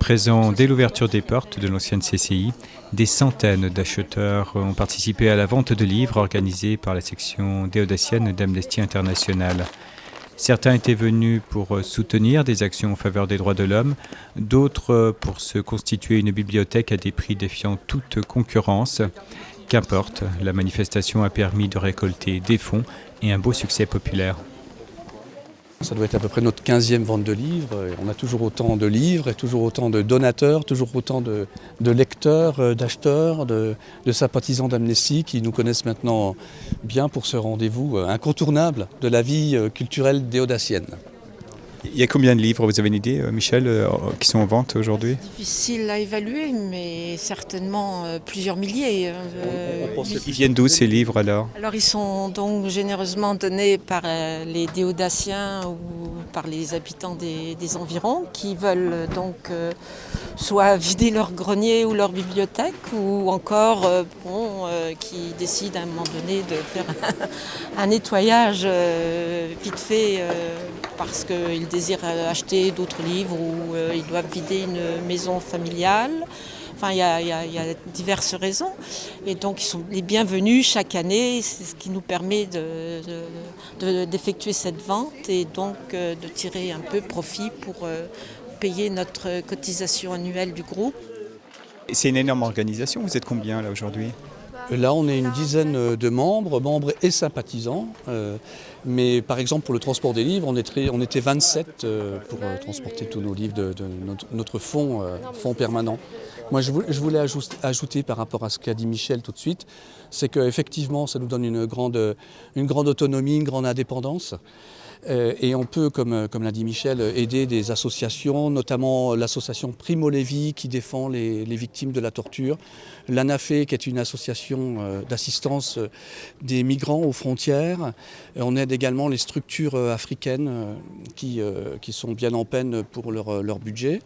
présent dès l'ouverture des portes de l'ancienne CCI. Des centaines d'acheteurs ont participé à la vente de livres organisée par la section déodacienne d'Amnesty International. Certains étaient venus pour soutenir des actions en faveur des droits de l'homme, d'autres pour se constituer une bibliothèque à des prix défiant toute concurrence. Qu'importe, la manifestation a permis de récolter des fonds et un beau succès populaire. Ça doit être à peu près notre 15e vente de livres. On a toujours autant de livres et toujours autant de donateurs, toujours autant de lecteurs, d'acheteurs, de sympathisants d'Amnesty qui nous connaissent maintenant bien pour ce rendez-vous incontournable de la vie culturelle déodacienne. Il y a combien de livres, vous avez une idée, Michel, qui sont en vente aujourd'hui? Difficile à évaluer, mais certainement plusieurs milliers. Ils viennent d'où ces livres alors? Alors ils sont donc généreusement donnés par les déodaciens ou par les habitants des environs qui veulent donc soit vider leur grenier ou leur bibliothèque ou encore qui décident à un moment donné de faire un nettoyage vite fait parce qu'ils désirent acheter d'autres livres ou ils doivent vider une maison familiale. Enfin, il y a diverses raisons. Et donc, ils sont les bienvenus chaque année. C'est ce qui nous permet d'effectuer cette vente et donc de tirer un peu profit pour payer notre cotisation annuelle du groupe. C'est une énorme organisation. Vous êtes combien là aujourd'hui? Là, on est une dizaine de membres et sympathisants. Mais par exemple, pour le transport des livres, on était 27 pour transporter tous nos livres de notre fonds permanent. Moi, je voulais ajouter par rapport à ce qu'a dit Michel tout de suite, c'est qu'effectivement, ça nous donne une grande autonomie, une grande indépendance. Et on peut, comme l'a dit Michel, aider des associations, notamment l'association Primo Levi qui défend les victimes de la torture, l'ANAFE qui est une association d'assistance des migrants aux frontières. Et on aide également les structures africaines qui sont bien en peine pour leur budget.